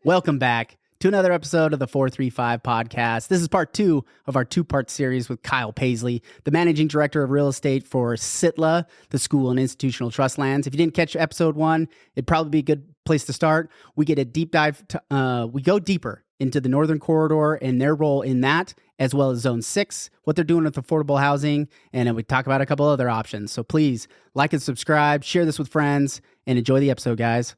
Welcome back to another episode of the 435 podcast. This is part 2 of our 2-part series with Kyle Pasley, the managing director of real estate for SITLA, the School and Institutional Trust Lands. If you didn't catch episode 1, it'd probably be a good place to start. We get a deep dive. We go deeper into the Northern Corridor and their role in that, as well as Zone 6, what they're doing with affordable housing, and then we talk about a couple other options. So please like and subscribe, share this with friends, and enjoy the episode, guys.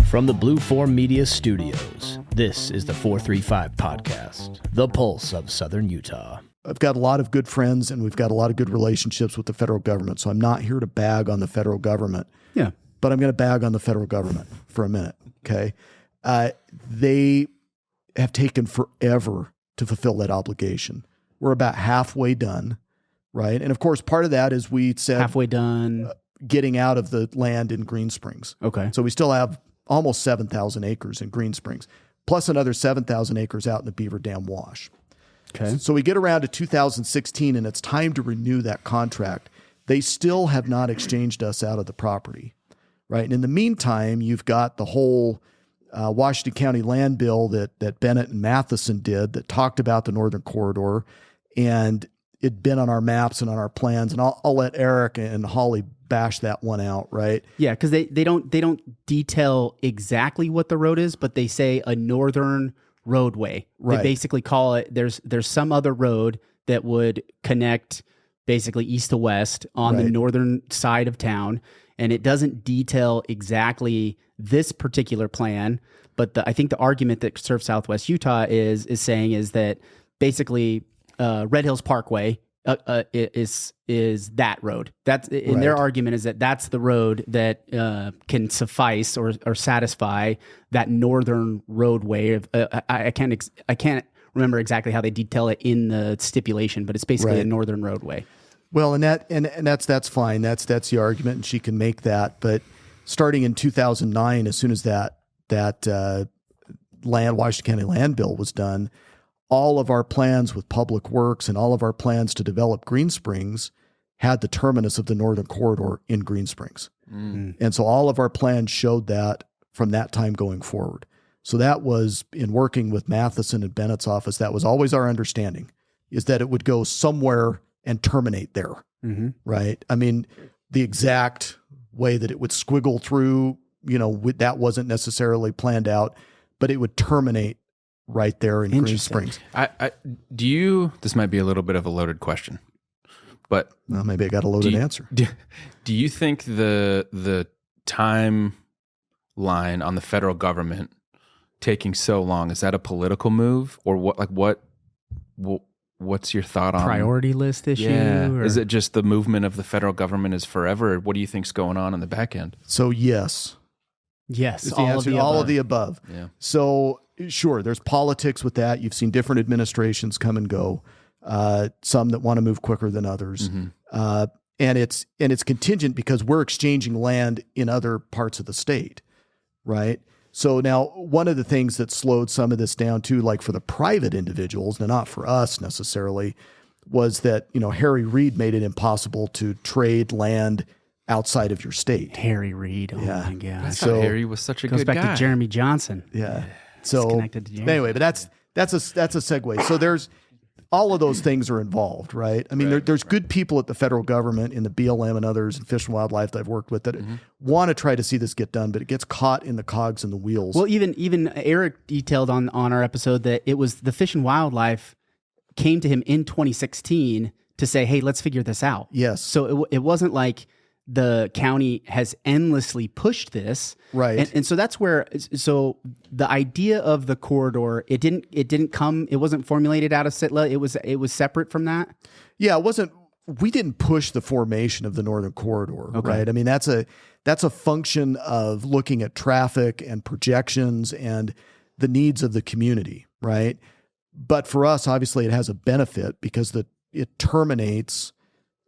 From the Blue Form Media Studios, this is the 435 podcast, the pulse of Southern Utah. I've got a lot of good friends and we've got a lot of good relationships with the federal government. So I'm not here to bag on the federal government. Yeah. But I'm going to bag on the federal government for a minute. Okay. They have taken forever to fulfill that obligation. We're about halfway done. Right. And of course, part of that is we said halfway done getting out of the land in Green Springs. Okay. So we still have almost 7,000 acres in Green Springs, plus another 7,000 acres out in the Beaver Dam Wash. Okay. So we get around to 2016 and it's time to renew that contract. They still have not exchanged us out of the property, right? And in the meantime, you've got the whole Washington County land bill that Bennett and Matheson did that talked about the Northern Corridor, and it'd been on our maps and on our plans. And I'll let Eric and Holly bash that one out, right? Yeah, because they don't detail exactly what the road is, but they say a northern roadway. Right. They basically call it, there's some other road that would connect basically east to west on the northern side of town. And it doesn't detail exactly this particular plan, but I think the argument that Surf Southwest Utah is saying is that basically Red Hills Parkway is that road. That's in their argument is that that's the road that can suffice or satisfy that northern roadway. Of I can't remember exactly how they detail it in the stipulation, but it's basically a northern roadway. Well, and that's fine. That's the argument, and she can make that. But starting in 2009, as soon as that Washington County land bill was done, all of our plans with Public Works and all of our plans to develop Green Springs had the terminus of the Northern Corridor in Green Springs. Mm. And so all of our plans showed that from that time going forward. So that was, in working with Matheson and Bennett's office, that was always our understanding, is that it would go somewhere and terminate there, right? I mean, the exact way that it would squiggle through, that wasn't necessarily planned out, but it would terminate right there in Green Springs. This might be a little bit of a loaded question, but well, maybe I got a loaded answer. Do you think the timeline on the federal government taking so long, is that a political move, or what's your thought on priority list issue? Yeah. Is it just the movement of the federal government is forever? Or what do you think's going on in the back end? So yes, all of the above. Yeah. So sure, there's politics with that. You've seen different administrations come and go. Some that want to move quicker than others, and it's contingent because we're exchanging land in other parts of the state, right? So now, one of the things that slowed some of this down too, like for the private individuals, and not for us necessarily, was that Harry Reid made it impossible to trade land outside of your state. Harry Reid, oh my God! I thought Harry was such a good guy. Goes back to Jeremy Johnson. Yeah. So connected to Jeremy. Anyway, but that's a segue. So there's all of those things are involved, right? I mean, there's good people at the federal government, in the BLM and others, and Fish and Wildlife that I've worked with that want to try to see this get done, but it gets caught in the cogs and the wheels. Well, even Eric detailed on our episode that it was the Fish and Wildlife came to him in 2016 to say, hey, let's figure this out. Yes. So it wasn't like the county has endlessly pushed this. Right. And so that's where, so the idea of the corridor, it wasn't formulated out of SITLA. It was separate from that. Yeah, we didn't push the formation of the Northern Corridor, right? I mean, that's a function of looking at traffic and projections and the needs of the community, right? But for us, obviously it has a benefit because it terminates.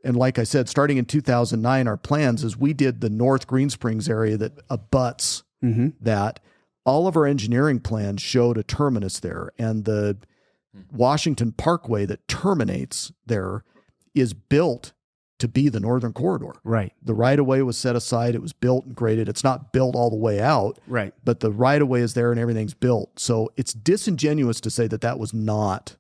And like I said, starting in 2009, our plans is we did the North Green Springs area that abuts that. All of our engineering plans showed a terminus there, and the Washington Parkway that terminates there is built to be the northern corridor. Right. The right-of-way was set aside. It was built and graded. It's not built all the way out, Right. but the right-of-way is there and everything's built. So it's disingenuous to say that that was not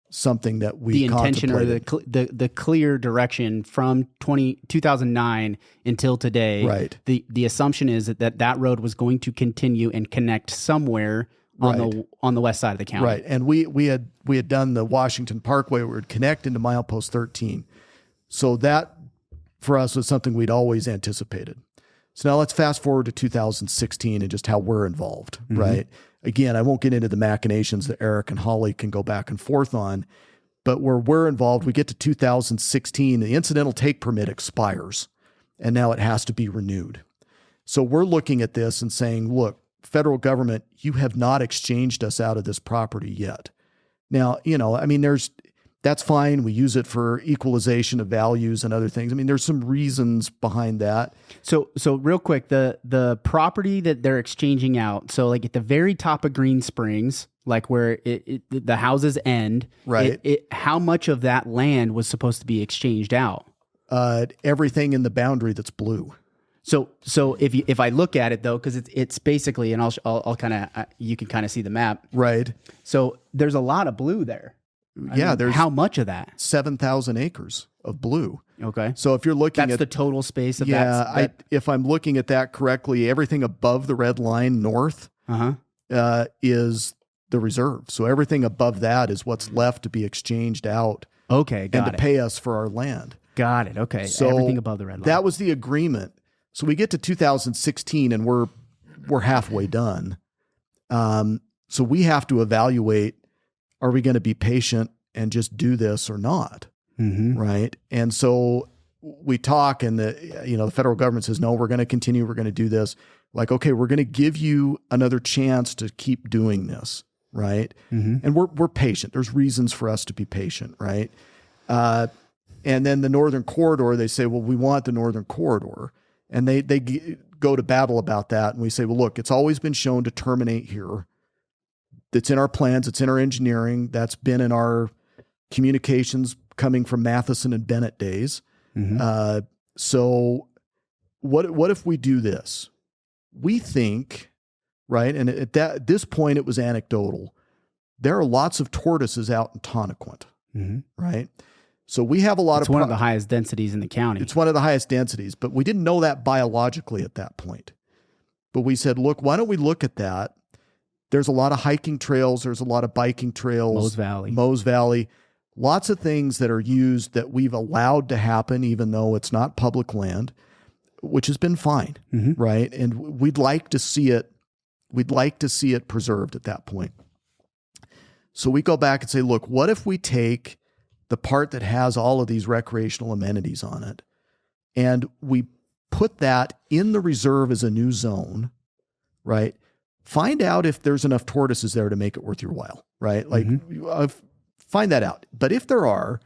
something that we the intention or contemplated. the clear direction from 2009 until today. Right. The assumption is that road was going to continue and connect somewhere on the west side of the county. Right. And we had done the Washington Parkway where it would connect into milepost 13. So that for us was something we'd always anticipated. So now let's fast forward to 2016 and just how we're involved, right? Again, I won't get into the machinations that Eric and Holly can go back and forth on, but where we're involved, we get to 2016, the incidental take permit expires, and now it has to be renewed. So we're looking at this and saying, look, federal government, you have not exchanged us out of this property yet. Now, I mean, that's fine. We use it for equalization of values and other things. I mean, there's some reasons behind that. So real quick, the property that they're exchanging out, so like at the very top of Green Springs, like where the houses end, right? How much of that land was supposed to be exchanged out? Everything in the boundary that's blue. So if I look at it though, because it's basically, and I'll kind of you can kind of see the map, right? So there's a lot of blue there. There's how much of that? 7,000 acres of blue. Okay. So if you're looking that's the total space of if I'm looking at that correctly, everything above the red line north is the reserve. So everything above that is what's left to be exchanged out. Okay, got and it. to pay us for our land. Got it. Okay. So everything above the red line. That was the agreement. So we get to 2016 and we're halfway done. So we have to evaluate, are we going to be patient and just do this or not? Right. And so we talk and the federal government says, no, we're going to continue. We're going to do this. Like, okay, we're going to give you another chance to keep doing this. Right. And we're patient. There's reasons for us to be patient. Right. And then the northern corridor, they say, well, we want the northern corridor. And they go to battle about that. And we say, well, look, it's always been shown to terminate here. It's in our plans. It's in our engineering. That's been in our communications coming from Matheson and Bennett days. So what if we do this? We think, right, and at this point it was anecdotal, there are lots of tortoises out in Tonnequint, right? So we have a lot it's one of the highest densities in the county. It's one of the highest densities, but we didn't know that biologically at that point. But we said, look, why don't we look at that? There's a lot of hiking trails. There's a lot of biking trails. Mose Valley. Lots of things that are used that we've allowed to happen, even though it's not public land, which has been fine, right? And we'd like to see it. We'd like to see it preserved at that point. So we go back and say, look, what if we take the part that has all of these recreational amenities on it, and we put that in the reserve as a new zone, right? Find out if there's enough tortoises there to make it worth your while, right? Like, find that out. But if there are,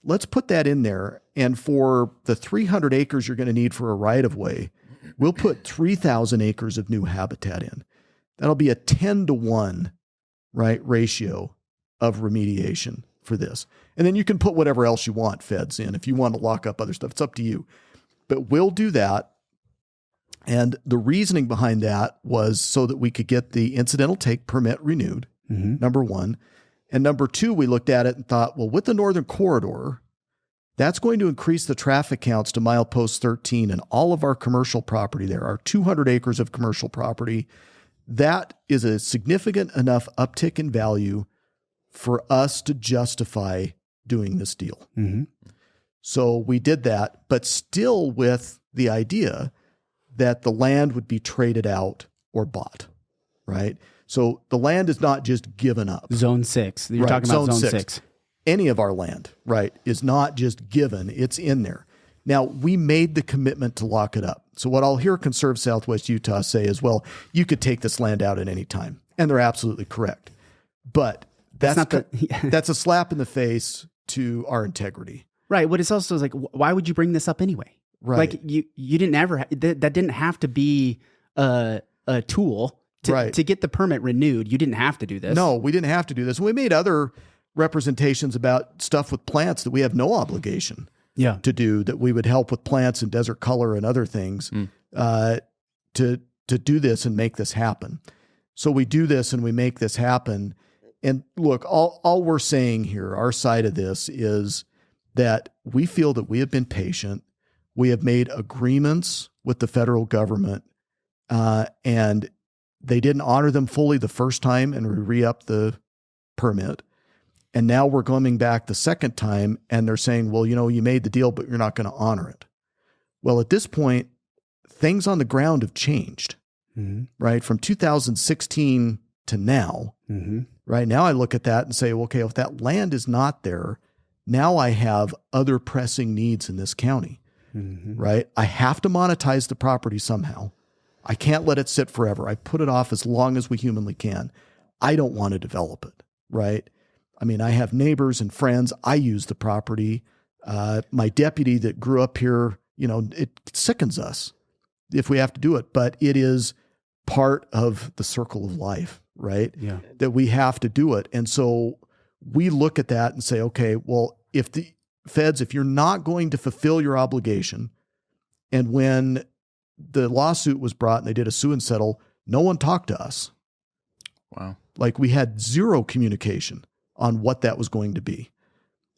let's put that in there. And for the 300 acres you're going to need for a right-of-way, we'll put 3,000 acres of new habitat in. That'll be a 10-to-1, right, ratio of remediation for this. And then you can put whatever else you want, feds in. If you want to lock up other stuff, it's up to you. But we'll do that. And the reasoning behind that was so that we could get the incidental take permit renewed, number one. And number two, we looked at it and thought, well, with the northern corridor, that's going to increase the traffic counts to milepost 13 and all of our commercial property there, our 200 acres of commercial property. That is a significant enough uptick in value for us to justify doing this deal. So we did that, but still with the idea that the land would be traded out or bought, right? So the land is not just given up. Zone 6. You're talking about Zone 6. Any of our land, right, is not just given. It's in there. Now, we made the commitment to lock it up. So what I'll hear Conserve Southwest Utah say is, well, you could take this land out at any time. And they're absolutely correct. But that's a slap in the face to our integrity. Right. But it's also like, why would you bring this up anyway? Right. Like you didn't ever, that didn't have to be a tool to get the permit renewed. You didn't have to do this. No, we didn't have to do this. We made other representations about stuff with plants that we have no obligation, to do, that we would help with plants and desert color and other things to do this and make this happen. So we do this and we make this happen. And look, all we're saying here, our side of this, is that we feel that we have been patient. We have made agreements with the federal government, and they didn't honor them fully the first time, and we re-upped the permit. And now we're coming back the second time, and they're saying, well, you made the deal, but you're not going to honor it. Well, at this point, things on the ground have changed, right? From 2016 to now, right? Now I look at that and say, well, okay, if that land is not there, now I have other pressing needs in this county, right? I have to monetize the property somehow. I can't let it sit forever. I put it off as long as we humanly can. I don't want to develop it, right? I mean, I have neighbors and friends. I use the property. My deputy that grew up here, it sickens us if we have to do it, but it is part of the circle of life, right? Yeah. That we have to do it. And so we look at that and say, okay, well, if the feds, if you're not going to fulfill your obligation, and when the lawsuit was brought and they did a sue and settle, no one talked to us. Wow. Like, we had zero communication on what that was going to be.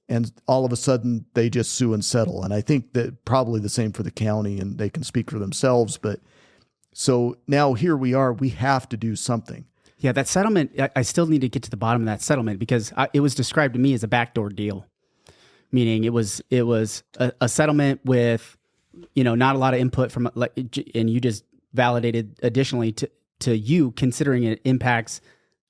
And all of a sudden they just sue and settle. And I think that probably the same for the county, and they can speak for themselves. But so now here we are, we have to do something. Yeah, that settlement, I still need to get to the bottom of that settlement, because it was described to me as a backdoor deal, meaning it was a settlement with, not a lot of input from, and you just validated additionally to you, considering it impacts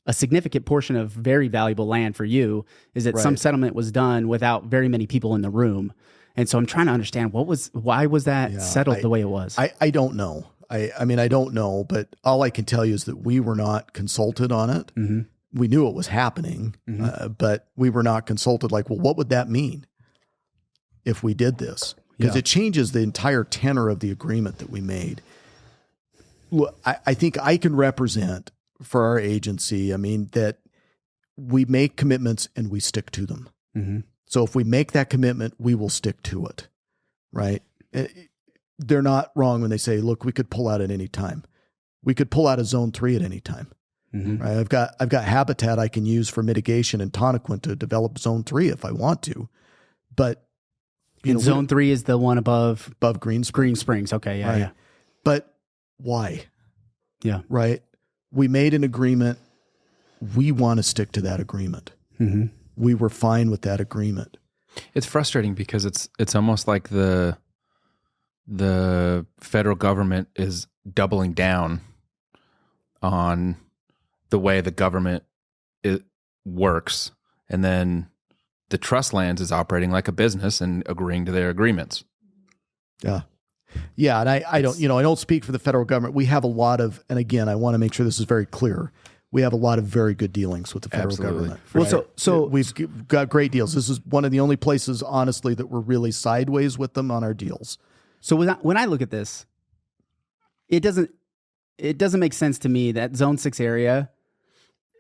a significant portion of very valuable land for you, is that some settlement was done without very many people in the room. And so I'm trying to understand why was that settled the way it was? I don't know. I mean, I don't know, but all I can tell you is that we were not consulted on it. We knew it was happening, but we were not consulted. Like, well, what would that mean if we did this? Because it changes the entire tenor of the agreement that we made. Look, I think I can represent for our agency, I mean, that we make commitments and we stick to them. So if we make that commitment, we will stick to it, right? They're not wrong when they say, look, we could pull out at any time. We could pull out of Zone 3 at any time. Right? I've got habitat I can use for mitigation and Tonnequin to develop Zone 3 if I want to. But Zone 3 is the one above Green Springs. Green Springs. Okay, yeah, right? yeah. But why? Yeah. Right? We made an agreement. We want to stick to that agreement. We were fine with that agreement. It's frustrating because it's almost like the federal government is doubling down on the way the government works, and then the trust lands is operating like a business and agreeing to their agreements. Yeah. Yeah. And I don't, I don't speak for the federal government. We have a lot of, and again, I want to make sure this is very clear. We have a lot of very good dealings with the federal government. Well, so we've got great deals. This is one of the only places, honestly, that we're really sideways with them on our deals. So when I look at this, it doesn't make sense to me that Zone 6 area,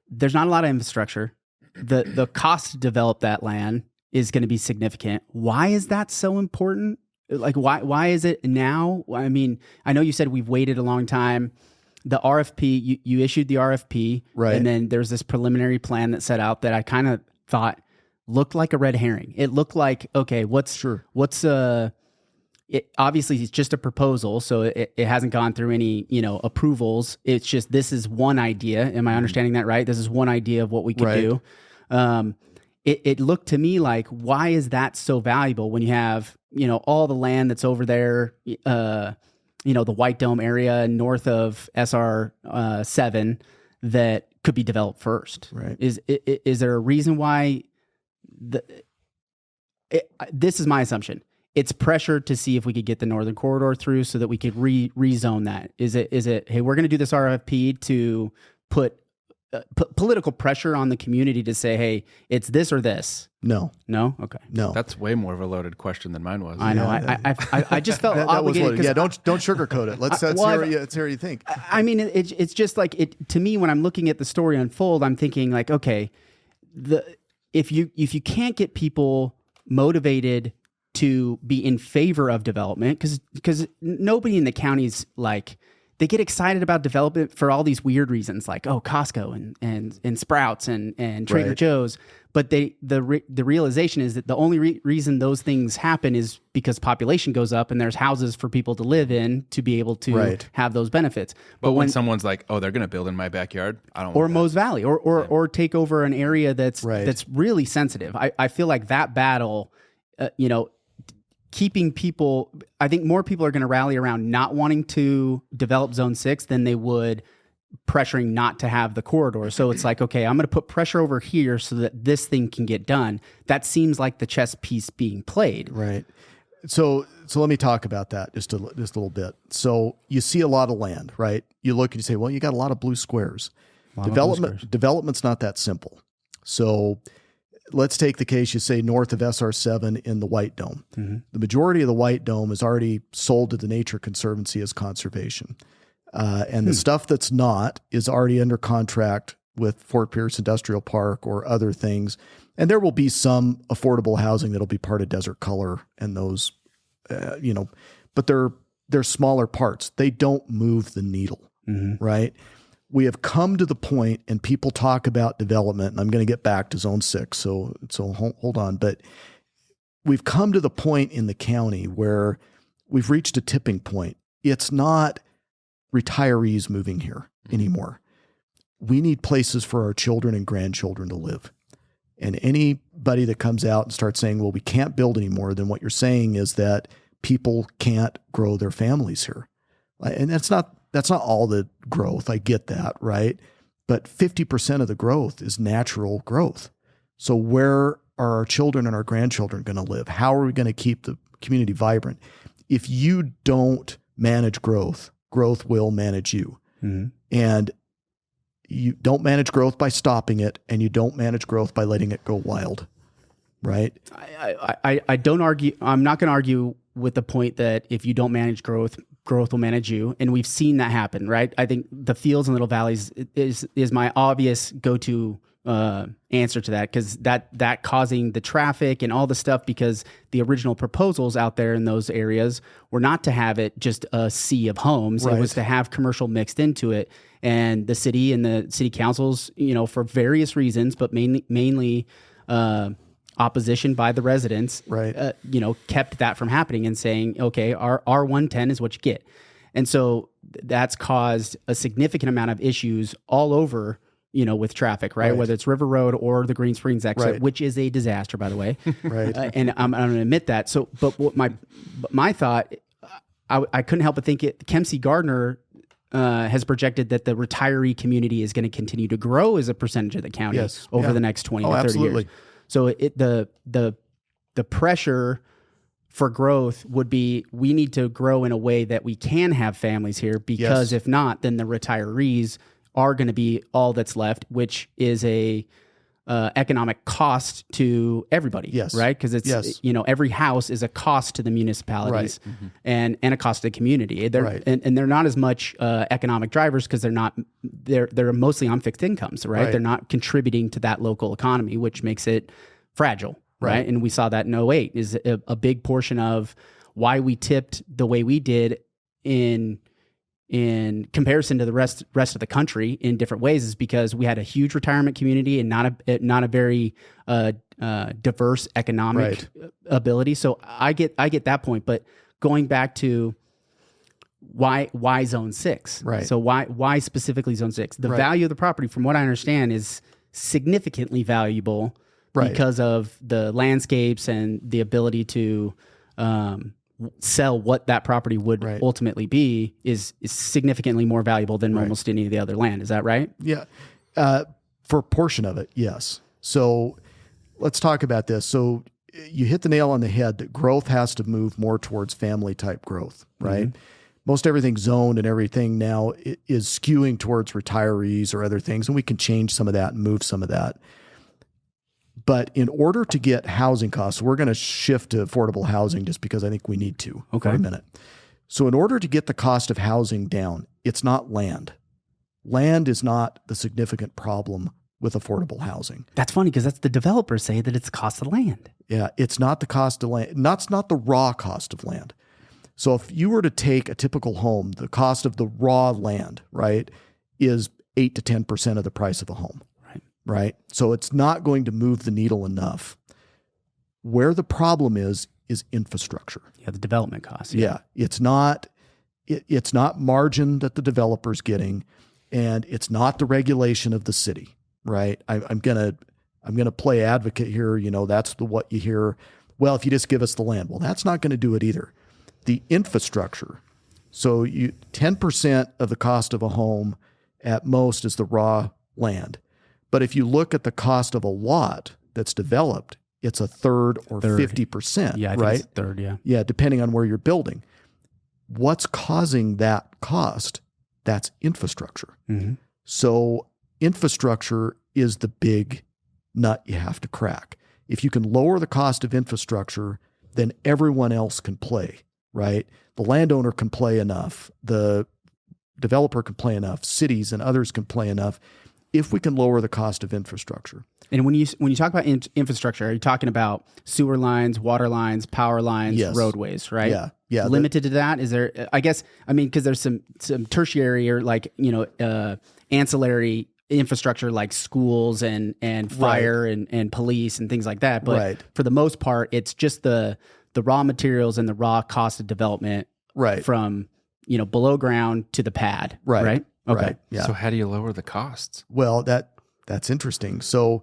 there's not a lot of infrastructure. The cost to develop that land is going to be significant. Why is that so important? Like, why is it now? I mean, I know you said we've waited a long time. The RFP, you issued the RFP, right? And then there's this preliminary plan that set out that I kind of thought looked like a red herring. It looked like, okay, it obviously it's just a proposal, so it hasn't gone through any approvals. It's just, this is one idea. Am I understanding that right? This is one idea of what we could do. It looked to me like, why is that so valuable when you have all the land that's over there, the White Dome area north of SR 7 that could be developed first? Right. Is there a reason why? This is my assumption. It's pressure to see if we could get the Northern Corridor through so that we could rezone that. Is it, hey, we're going to do this RFP to put political pressure on the community to say, hey, it's this or this? No. Okay. No. That's way more of a loaded question than mine was. I know. I just felt obligated. Yeah, don't sugarcoat it. Let's hear you think. I mean, it's just like it to me when I'm looking at the story unfold. I'm thinking like, okay, if you can't get people motivated to be in favor of development because nobody in the county's like, they get excited about development for all these weird reasons, like, oh, Costco and Sprouts and Trader Right. Joe's. But the realization is that the only reason those things happen is because population goes up and there's houses for people to live in to be able to Right. have those benefits. But when someone's like, "Oh, they're going to build in my backyard," I don't. Or want that. Mose Valley, or take over an area that's Right. that's really sensitive. I feel like that battle, keeping people. I think more people are going to rally around not wanting to develop Zone 6 than they would pressuring not to have the corridor. So it's like, okay, I'm going to put pressure over here so that this thing can get done. That seems like the chess piece being played. Right. So let me talk about that just a little bit. So you see a lot of land, right? You look and you say, well, you got a lot of blue squares. Development's not that simple. So let's take the case you say north of SR7 in the White Dome. Mm-hmm. The majority of the White Dome is already sold to the Nature Conservancy as conservation. And the stuff that's not is already under contract with Fort Pierce Industrial Park or other things. And there will be some affordable housing that'll be part of Desert Color and those, but they're smaller parts. They don't move the needle, right? We have come to the point, and people talk about development, and I'm going to get back to Zone 6, so hold on. But we've come to the point in the county where we've reached a tipping point. It's not retirees moving here anymore. We need places for our children and grandchildren to live. And anybody that comes out and starts saying, well, we can't build anymore, then what you're saying is that people can't grow their families here. And that's not all the growth. I get that, right? But 50% of the growth is natural growth. So where are our children and our grandchildren going to live? How are we going to keep the community vibrant? If you don't manage growth, growth will manage you. Mm-hmm. And you don't manage growth by stopping it, and you don't manage growth by letting it go wild, right? I don't argue. I'm not going to argue with the point that if you don't manage growth, growth will manage you. And we've seen that happen, right? I think the fields and little valleys is my obvious go-to answer to that, because that causing the traffic and all the stuff, because the original proposals out there in those areas were not to have it just a sea of homes. Right. It was to have commercial mixed into it. And the city and the city councils, for various reasons, but mainly opposition by the residents, Right. Kept that from happening and saying, okay, our R110 is what you get. And so that's caused a significant amount of issues all over, with traffic, right? Right. Whether it's River Road or the Green Springs exit, Right. which is a disaster, by the way. Right. And I'm going to admit that. So, but what my thought, I couldn't help but think Kempsey Gardner has projected that the retiree community is going to continue to grow as a percentage of the county Yes. over Yeah. the next 20 Oh, to 30 absolutely. years. So the pressure for growth would be, we need to grow in a way that we can have families here, because Yes. if not, then the retirees are going to be all that's left, which is a economic cost to everybody. Yes. Right. Because it's, Yes. every house is a cost to the municipalities, Right. and a cost to the community. They're, Right. and they're not as much economic drivers, because they're mostly on fixed incomes, right? Right. They're not contributing to that local economy, which makes it fragile. Right. Right. And we saw that in 2008 is a big portion of why we tipped the way we did in comparison to the rest of the country in different ways, is because we had a huge retirement community and not a very diverse economic ability. So I get that point, but going back to why Zone 6, Right. So why specifically Zone 6? The Right. value of the property, from what I understand, is significantly valuable, Right. because of the landscapes and the ability to sell what that property would Right. ultimately be is significantly more valuable than almost any of the other land. Is that right? Yeah. For a portion of it, yes. So let's talk about this. So you hit the nail on the head that growth has to move more towards family type growth, right? Mm-hmm. Most everything zoned and everything now is skewing towards retirees or other things, and we can change some of that and move some of that. But in order to get housing costs, we're going to shift to affordable housing just because I think we need to for a minute. So in order to get the cost of housing down, it's not land. Land is not the significant problem with affordable housing. That's funny because that's the developers say that it's the cost of land. Yeah, it's not the cost of land. That's not the raw cost of land. So if you were to take a typical home, the cost of the raw land, right, is 8 to 10% of the price of a home. Right. So it's not going to move the needle enough. Where the problem is infrastructure. Yeah, the development costs. Yeah. It's not margin that the developer's getting, and it's not the regulation of the city. Right. I'm gonna play advocate here. That's what you hear. Well, if you just give us the land, well, that's not going to do it either. The infrastructure. So 10% of the cost of a home at most is the raw land. But if you look at the cost of a lot that's developed, it's a third or 50%. Yeah, I think right? it's a third, yeah. Yeah, depending on where you're building. What's causing that cost? That's infrastructure. Mm-hmm. So infrastructure is the big nut you have to crack. If you can lower the cost of infrastructure, then everyone else can play, right? The landowner can play enough. The developer can play enough. Cities and others can play enough if we can lower the cost of infrastructure. And when you talk about infrastructure, are you talking about sewer lines, water lines, power lines, Yes. roadways, right? Yeah. Limited to that? Is there? Because there's some tertiary or ancillary infrastructure like schools and fire and police and things like that. But for the most part, it's just the raw materials and the raw cost of development, from below ground to the pad, right? Okay. Right. Yeah. So how do you lower the costs? Well, that's interesting. So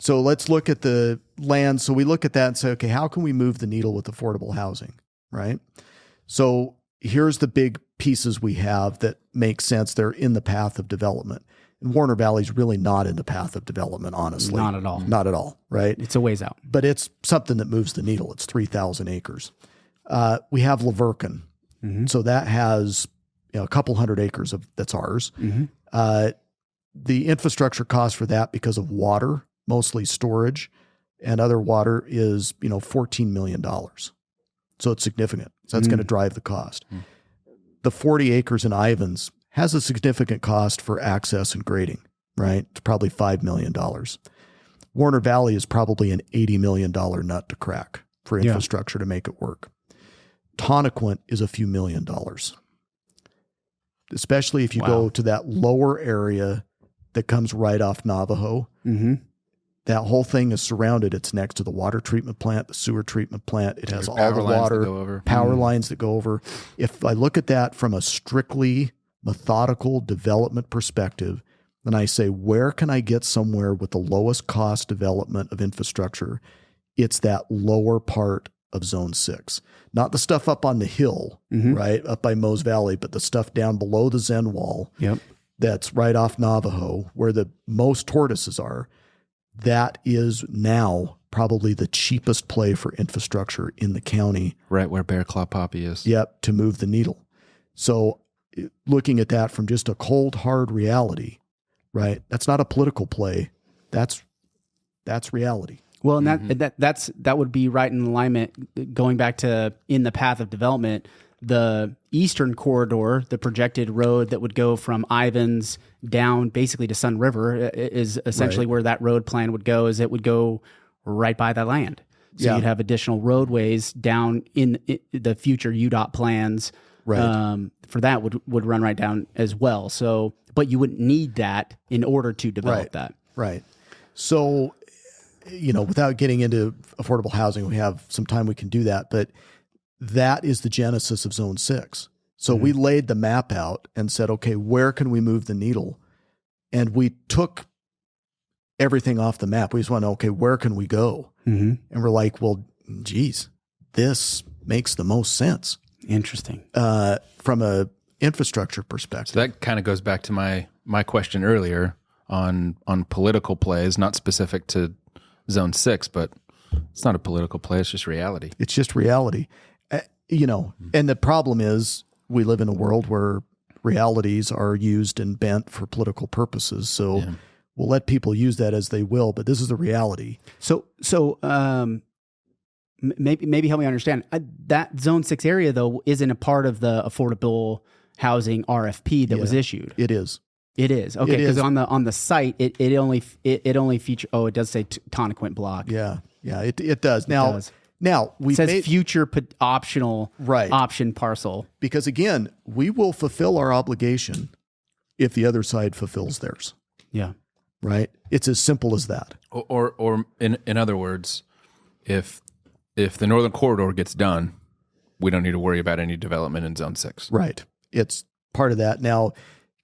let's look at the land. So we look at that and say, okay, how can we move the needle with affordable housing, right? So here's the big pieces we have that make sense. They're in the path of development. And Warner Valley's really not in the path of development, honestly. Not at all. Not at all, right? It's a ways out. But it's something that moves the needle. It's 3,000 acres. We have Laverkin. Mm-hmm. So that has a couple hundred acres that's ours. Mm-hmm. The infrastructure cost for that, because of water, mostly storage and other water, is $14 million. So it's significant. So that's going to drive the cost. The 40 acres in Ivans has a significant cost for access and grading, right? It's probably $5 million. Warner Valley is probably an $80 million nut to crack for infrastructure to make it work. Tonnequint is a few $1 million. Especially if you go to that lower area that comes right off Navajo. Mm-hmm. That whole thing is surrounded. It's next to the water treatment plant, the sewer treatment plant. It has all the water, power lines that go over. If I look at that from a strictly methodical development perspective, then I say, where can I get somewhere with the lowest cost development of infrastructure? It's that lower part of Zone 6. Not the stuff up on the hill, right, up by Mose Valley, but the stuff down below the Zen Wall that's right off Navajo, where the most tortoises are. That is now probably the cheapest play for infrastructure in the county. Right where Bear Claw Poppy is. Yep, to move the needle. So looking at that from just a cold, hard reality, right, that's not a political play. That's reality. Well, and that would be right in alignment, going back to in the path of development, the eastern corridor, the projected road that would go from Ivans down basically to Sun River is essentially where that road plan would go, is it would go right by that land. So you'd have additional roadways down in the future UDOT plans for that would run right down as well. So, but you wouldn't need that in order to develop that. Right. So, without getting into affordable housing, we have some time we can do that, but that is the genesis of Zone 6. So we laid the map out and said, okay, where can we move the needle? And we took everything off the map. We just went, okay, where can we go? And we're like, well, geez, this makes the most sense. Interesting. From a infrastructure perspective. So that kind of goes back to my question earlier on political plays, not specific to Zone 6, but it's not a political play. It's just reality. It's just reality. And the problem is we live in a world where realities are used and bent for political purposes. So we'll let people use that as they will, but this is the reality. So maybe help me understand. That Zone 6 area, though, isn't a part of the affordable housing RFP that was issued. It is. It is. Okay, because on the site it only feature. Oh, it does say Tonnequint block. Yeah, it does. Now we it says future optional option parcel, because again, we will fulfill our obligation if the other side fulfills theirs. Yeah. Right. It's as simple as that. Or in other words, if the Northern Corridor gets done, we don't need to worry about any development in Zone 6. Right. It's part of that. Now,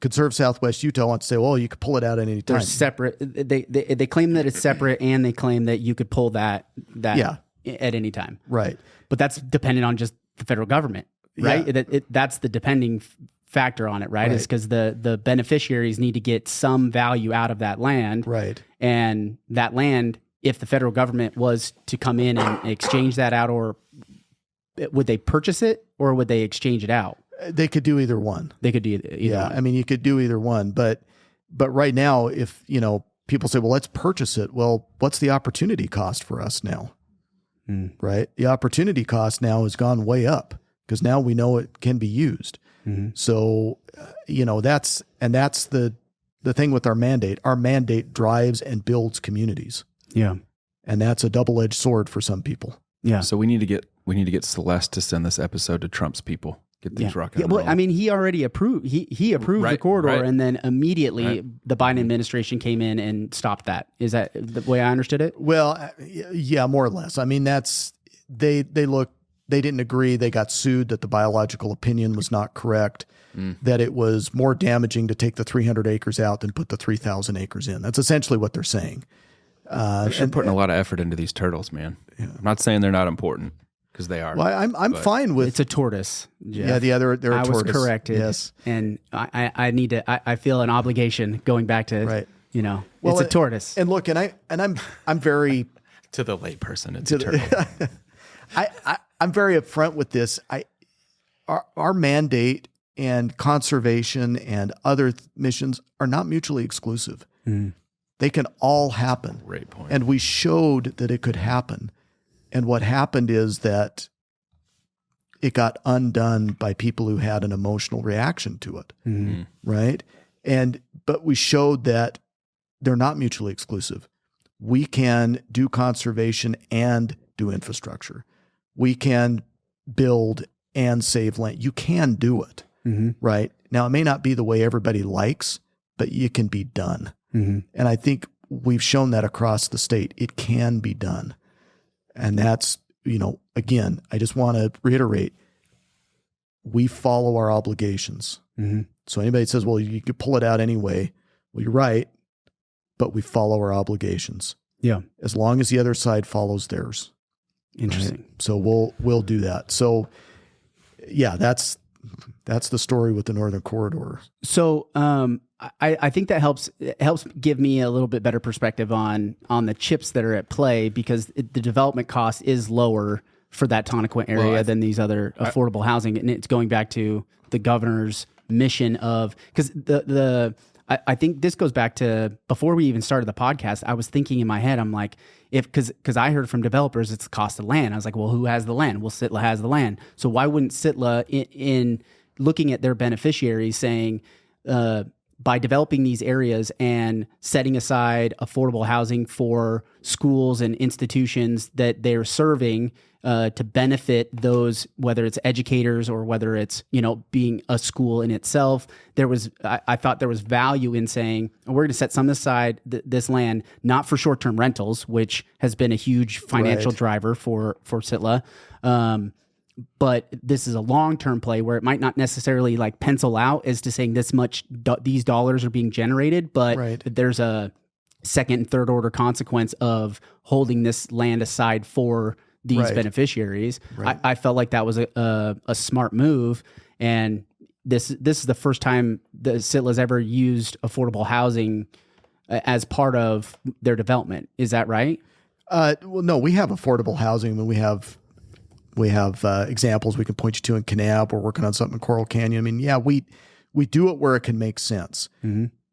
Conserve Southwest Utah wants to say, well, you could pull it out at any time. They're separate. They claim that it's separate, and they claim that you could pull that at any time. Right. But that's dependent on just the federal government, right? Yeah. That's the depending factor on it, right? Is because the beneficiaries need to get some value out of that land. Right. And that land, if the federal government was to come in and exchange that out, or would they purchase it or would they exchange it out? They could do either one. They could do either one. I mean, you could do either one, but right now, if people say, well, let's purchase it. Well, what's the opportunity cost for us now? Right. The opportunity cost now has gone way up because now we know it can be used. Mm-hmm. So, that's the thing with our mandate. Our mandate drives and builds communities. Yeah. And that's a double-edged sword for some people. Yeah. So we need to get Celeste to send this episode to Trump's people. Get these rocking. Yeah, well, I mean, he already approved. He approved the corridor, and then immediately the Biden administration came in and stopped that. Is that the way I understood it? Well, yeah, more or less. I mean, that's they didn't agree. They got sued that the biological opinion was not correct. That it was more damaging to take the 300 acres out than put the 3,000 acres in. That's essentially what they're saying. They're putting a lot of effort into these turtles, man. Yeah. I'm not saying they're not important. Because they are. Well, I'm fine with. It's a tortoise. Jeff. Yeah, they're a tortoise. I was corrected. Yes, and I need to. I feel an obligation going back to well, it's a tortoise. And look, I'm very to the layperson. It's a turtle. I'm very upfront with this. Our mandate and conservation and other missions are not mutually exclusive. They can all happen. Great point. And we showed that it could happen. And what happened is that it got undone by people who had an emotional reaction to it, right? But we showed that they're not mutually exclusive. We can do conservation and do infrastructure. We can build and save land. You can do it, right? Now, it may not be the way everybody likes, but it can be done. And I think we've shown that across the state. It can be done. And that's, again, I just want to reiterate, we follow our obligations. So anybody says, well, you could pull it out anyway. Well, you're right, but we follow our obligations. Yeah. As long as the other side follows theirs. Interesting. Right? So we'll do that. So yeah, that's the story with the Northern Corridor. So, I think that helps give me a little bit better perspective on the chips that are at play, because the development cost is lower for that Tonnequint area than these other affordable housing. And it's going back to the governor's mission of, because I think this goes back to before we even started the podcast. I was thinking in my head, I'm like, because I heard from developers, it's the cost of land. I was like, well, who has the land? Well, SITLA has the land. So why wouldn't SITLA in looking at their beneficiaries saying, by developing these areas and setting aside affordable housing for schools and institutions that they're serving to benefit those, whether it's educators or whether it's, being a school in itself, I thought there was value in saying, we're going to set some aside, this land, not for short-term rentals, which has been a huge financial driver for SITLA. But this is a long-term play where it might not necessarily like pencil out as to saying this much, these dollars are being generated, but there's a second and third order consequence of holding this land aside for these beneficiaries. I felt like that was a smart move. And this is the first time that SITLA's ever used affordable housing as part of their development. Is that right? Well, no, we have affordable housing. I mean, we have examples we can point you to in Kanab. We're working on something in Coral Canyon. I mean, yeah, we do it where it can make sense.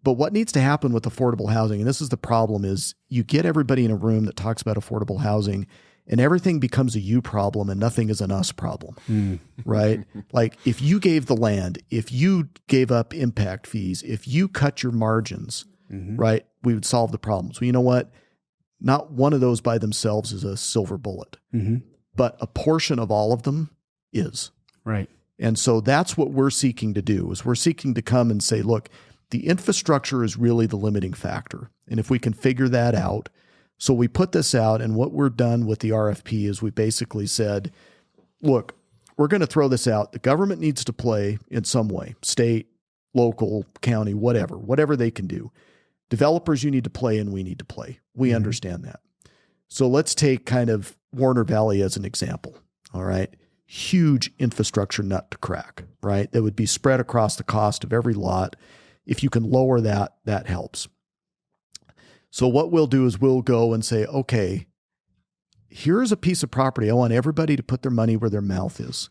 But what needs to happen with affordable housing, and this is the problem, is you get everybody in a room that talks about affordable housing, and everything becomes a you problem and nothing is an us problem, right? Like if you gave the land, if you gave up impact fees, if you cut your margins, right, we would solve the problems. Well, you know what? Not one of those by themselves is a silver bullet, but a portion of all of them is. Right. And so that's what we're seeking to do, is we're seeking to come and say, look, the infrastructure is really the limiting factor. And if we can figure that out, so we put this out, and what we're done with the RFP is we basically said, look, we're going to throw this out. The government needs to play in some way, state, local, county, whatever they can do. Developers, you need to play and we need to play. We understand that. So let's take kind of Warner Valley as an example. All right. Huge infrastructure nut to crack, right? That would be spread across the cost of every lot. If you can lower that, that helps. So what we'll do is we'll go and say, okay, here's a piece of property. I want everybody to put their money where their mouth is.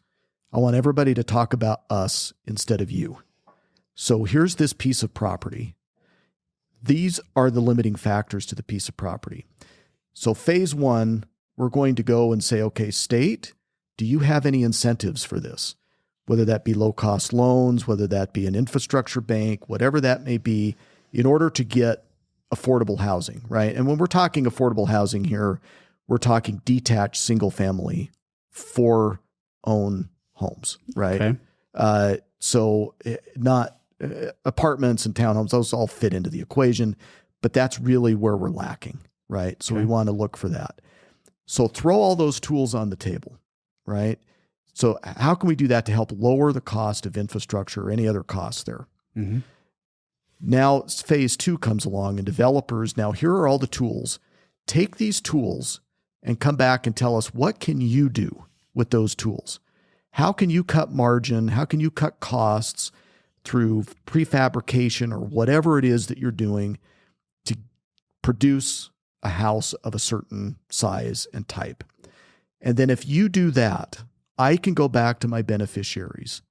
I want everybody to talk about us instead of you. So here's this piece of property. These are the limiting factors to the piece of property. So phase one, we're going to go and say, okay, state, do you have any incentives for this? Whether that be low-cost loans, whether that be an infrastructure bank, whatever that may be, in order to get affordable housing, right? And when we're talking affordable housing here, we're talking detached single-family for-own homes, right? Okay. So not apartments and townhomes, those all fit into the equation, but that's really where we're lacking, right? So we want to look for that. So throw all those tools on the table, right? So how can we do that to help lower the cost of infrastructure or any other costs there? Now phase two comes along and developers, now here are all the tools. Take these tools and come back and tell us, what can you do with those tools? How can you cut margin? How can you cut costs through prefabrication or whatever it is that you're doing to produce a house of a certain size and type? And then if you do that, I can go back to my beneficiaries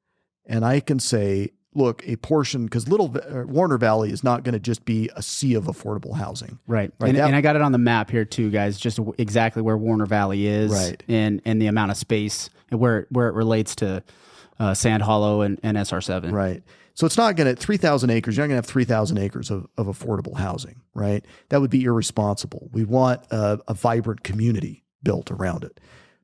and I can say, look, a portion, because Warner Valley is not going to just be a sea of affordable housing. Right. And I got it on the map here too, guys, just exactly where Warner Valley is, right, and the amount of space and where it relates to Sand Hollow and SR7. Right. So it's not going to, 3,000 acres, you're not going to have 3,000 acres of affordable housing, right? That would be irresponsible. We want a vibrant community built around it.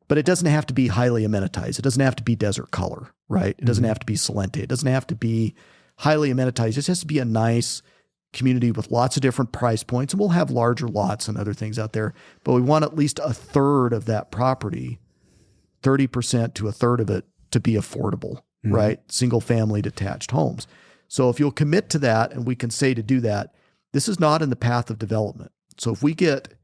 But it doesn't have to be highly amenitized. It doesn't have to be desert color, right? It doesn't have to be Salente. It doesn't have to be highly amenitized. It just has to be a nice community with lots of different price points. And we'll have larger lots and other things out there. But we want at least a third of that property, 30% to a third of it, to be affordable, right? Single family detached homes. So if you'll commit to that, and we can say to do that, this is not in the path of development. So if we get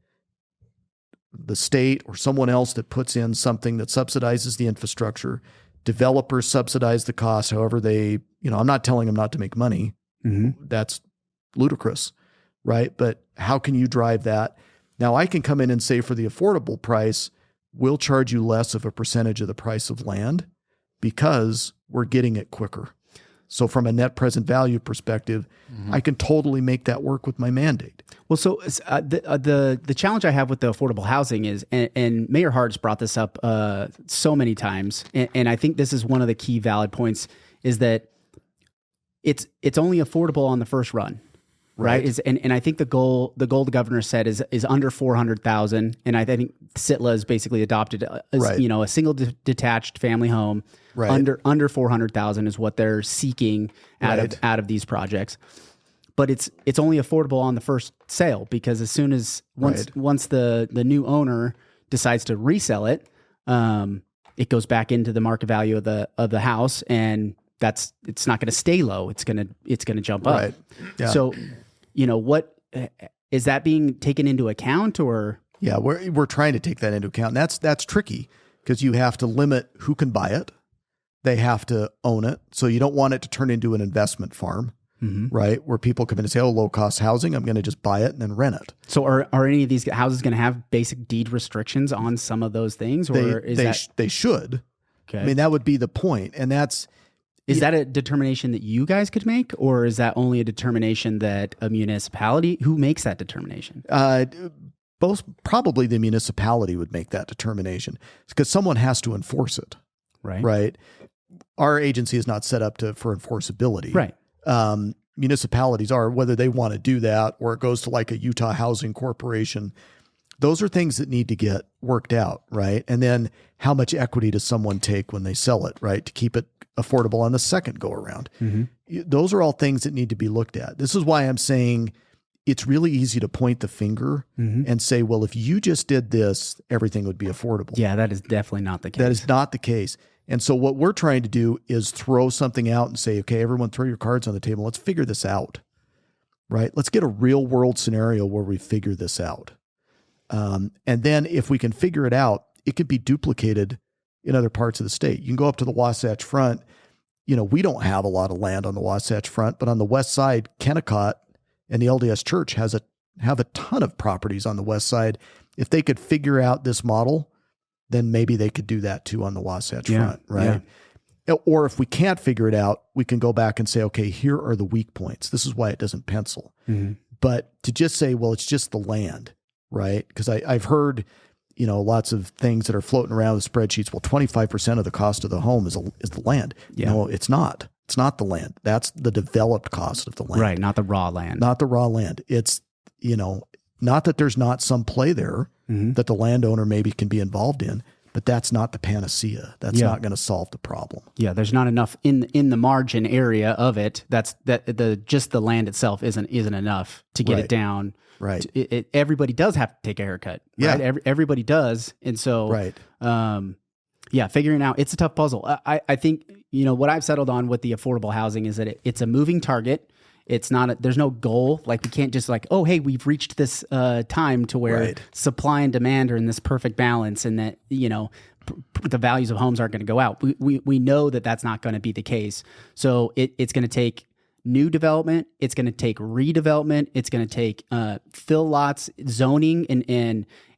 the state or someone else that puts in something that subsidizes the infrastructure, developers subsidize the cost, however they, I'm not telling them not to make money. That's ludicrous, right? But how can you drive that? Now I can come in and say, for the affordable price, we'll charge you less of a percentage of the price of land because we're getting it quicker. So from a net present value perspective, I can totally make that work with my mandate. Well, so the challenge I have with the affordable housing is, and Mayor Hart's brought this up so many times, and I think this is one of the key valid points, is that it's only affordable on the first run, right? And I think the goal the governor said is under 400,000, and I think SITLA is basically adopted as a single detached family home. Right. Under 400,000 is what they're seeking out of these projects, but it's only affordable on the first sale, because as soon as once the new owner decides to resell it, it goes back into the market value of the house, and it's not going to stay low. It's going to jump up. Right. Yeah. So, what is that being taken into account, or? Yeah, we're trying to take that into account. And that's tricky, because you have to limit who can buy it. They have to own it. So you don't want it to turn into an investment farm, right? Where people come in and say, oh, low cost housing, I'm going to just buy it and then rent it. So are any of these houses going to have basic deed restrictions on some of those things? Or they should. Okay. I mean, that would be the point. And is that a determination that you guys could make, or is that only a determination that a municipality, who makes that determination? both probably the municipality would make that determination because someone has to enforce it. Right. Our agency is not set up for enforceability. Right. Municipalities are, whether they want to do that or it goes to like a Utah Housing Corporation. Those are things that need to get worked out, right? And then how much equity does someone take when they sell it, right? To keep it affordable on the second go around. Those are all things that need to be looked at. This is why I'm saying it's really easy to point the finger and say, well, if you just did this, everything would be affordable. Yeah, that is definitely not the case. That is not the case. And so what we're trying to do is throw something out and say, okay, everyone throw your cards on the table. Let's figure this out, right? Let's get a real world scenario where we figure this out. And then if we can figure it out, it could be duplicated in other parts of the state. You can go up to the Wasatch Front. You know, we don't have a lot of land on the Wasatch Front, but on the west side, Kennecott and the LDS Church have a ton of properties on the west side. If they could figure out this model, then maybe they could do that too on the Wasatch Front, right? Yeah. Or if we can't figure it out, we can go back and say, okay, here are the weak points. This is why it doesn't pencil. But to just say, well, it's just the land, right? Because I've heard, you know, lots of things that are floating around with spreadsheets. Well, 25% of the cost of the home is the land. Yeah. No, it's not. It's not the land. That's the developed cost of the land. Right, not the raw land. Not the raw land. It's, you know, not that there's not some play there that the landowner maybe can be involved in, but that's not the panacea. That's not going to solve the problem. Yeah, there's not enough in the margin area of it. Just the land itself isn't enough to get it down. Right. Everybody does have to take a haircut. Right? Yeah. Everybody does. And so, figuring out, it's a tough puzzle. I think, you know, what I've settled on with the affordable housing is that it's a moving target. It's not, there's no goal. Like we can't just like, oh, hey, we've reached this time to where supply and demand are in this perfect balance and that, you know, the values of homes aren't going to go out. We know that that's not going to be the case. So it's going to take new development. It's going to take redevelopment. It's going to take fill lots, zoning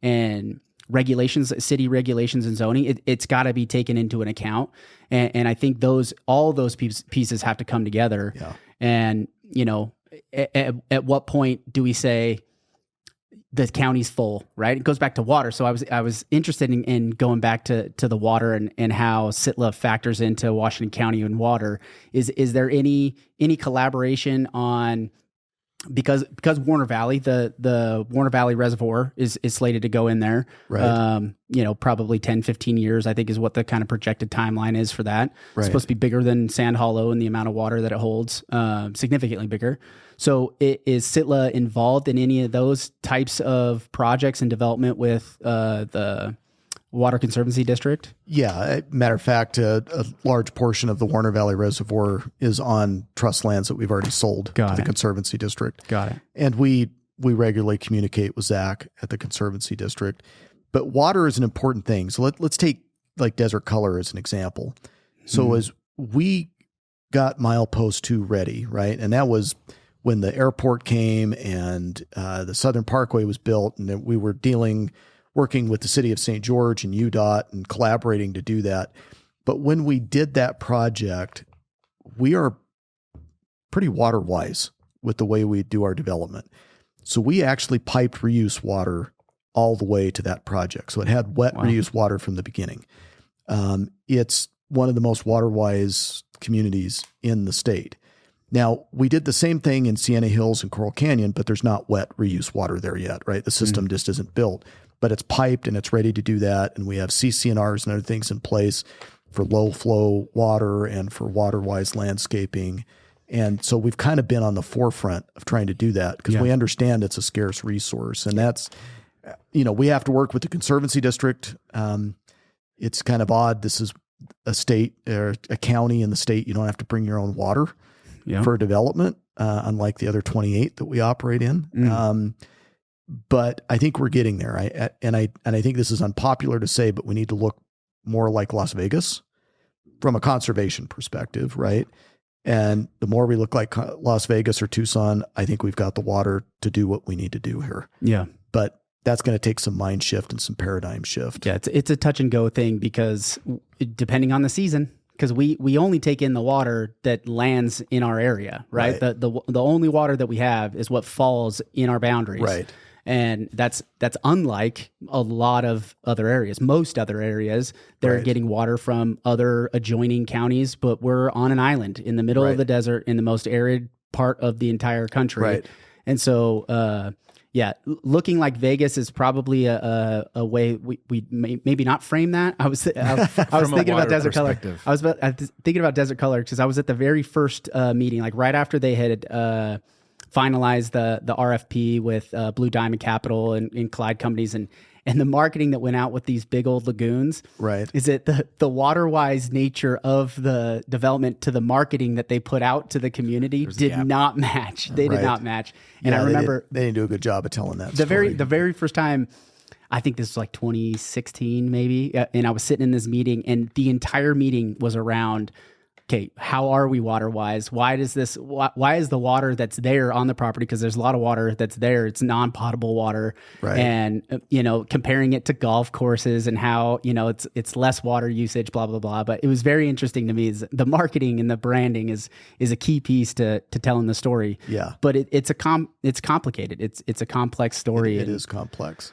and regulations, city regulations and zoning. It's got to be taken into an account. And I think all those pieces have to come together. Yeah. And, you know, at what point do we say the county's full, right? It goes back to water. So I was interested in going back to the water and how SITLA factors into Washington County and water. Is there any collaboration on, because Warner Valley, the Warner Valley Reservoir is slated to go in there, right? You know, probably 10, 15 years, I think is what the kind of projected timeline is for that. Right. It's supposed to be bigger than Sand Hollow and the amount of water that it holds, significantly bigger. So is SITLA involved in any of those types of projects and development with the Water Conservancy District? Yeah. Matter of fact, a large portion of the Warner Valley Reservoir is on trust lands that we've already sold to the Conservancy District. Got it. And we regularly communicate with Zach at the Conservancy District. But water is an important thing. So let's take like Desert Color as an example. So as we got Milepost 2 ready, right? And that was when the airport came and the Southern Parkway was built, and then we were working with the city of St. George and UDOT and collaborating to do that. But when we did that project, we are pretty water wise with the way we do our development. So we actually piped reuse water all the way to that project. So it had wet reuse water from the beginning. It's one of the most water wise communities in the state. Now, we did the same thing in Sienna Hills and Coral Canyon, but there's not wet reuse water there yet, right? The system just isn't built. But it's piped and it's ready to do that. And we have CCNRs and other things in place for low flow water and for water wise landscaping. And so we've kind of been on the forefront of trying to do that because we understand it's a scarce resource. And that's, you know, we have to work with the Conservancy District. It's kind of odd. This is a state or a county in the state. You don't have to bring your own water for development, unlike the other 28 that we operate in. But I think we're getting there. I think this is unpopular to say, but we need to look more like Las Vegas from a conservation perspective, right? And the more we look like Las Vegas or Tucson, I think we've got the water to do what we need to do here. Yeah. But that's going to take some mind shift and some paradigm shift. Yeah, it's a touch and go thing because depending on the season, because we only take in the water that lands in our area, right? The only water that we have is what falls in our boundaries. Right. And that's unlike a lot of other areas. Most other areas, they're getting water from other adjoining counties, but we're on an island in the middle of the desert in the most arid part of the entire country. Right. And so, looking like Vegas is probably a way we maybe not frame that. I was thinking about Desert Color. I was thinking about Desert Color because I was at the very first meeting, like right after they had finalized the RFP with Blue Diamond Capital and Clyde Companies and the marketing that went out with these big old lagoons. Right. Is it the water-wise nature of the development to the marketing that they put out to the community did not match. They did not match. And I remember they didn't do a good job of telling that story. The very first time, I think this was like 2016 maybe, and I was sitting in this meeting and the entire meeting was around, okay, how are we water-wise? Why is the water that's there on the property, because there's a lot of water that's there, it's non-potable water, right. And comparing it to golf courses and how it's less water usage, blah blah blah. But it was very interesting to me. Is the marketing and the branding is a key piece to telling the story. Yeah, but it's complicated. It's a complex story. It is complex.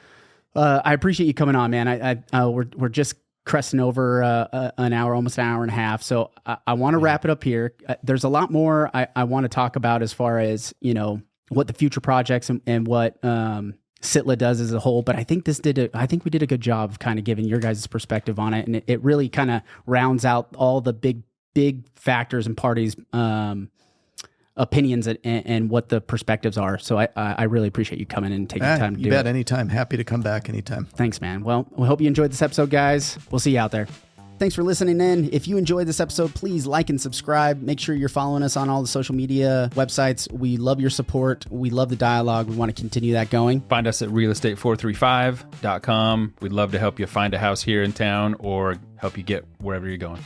I appreciate you coming on, man. We're just cresting over an hour, almost an hour and a half. So I want to wrap it up here. There's a lot more I want to talk about as far as, what the future projects and what SITLA does as a whole. But I think I think we did a good job of kind of giving your guys' perspective on it. And it really kind of rounds out all the big factors and parties' opinions and what the perspectives are. So I really appreciate you coming in and taking time to do it. You bet. Anytime. Happy to come back anytime. Thanks, man. Well, we hope you enjoyed this episode, guys. We'll see you out there. Thanks for listening in. If you enjoyed this episode, please like and subscribe. Make sure you're following us on all the social media websites. We love your support. We love the dialogue. We want to continue that going. Find us at realestate435.com. We'd love to help you find a house here in town or help you get wherever you're going.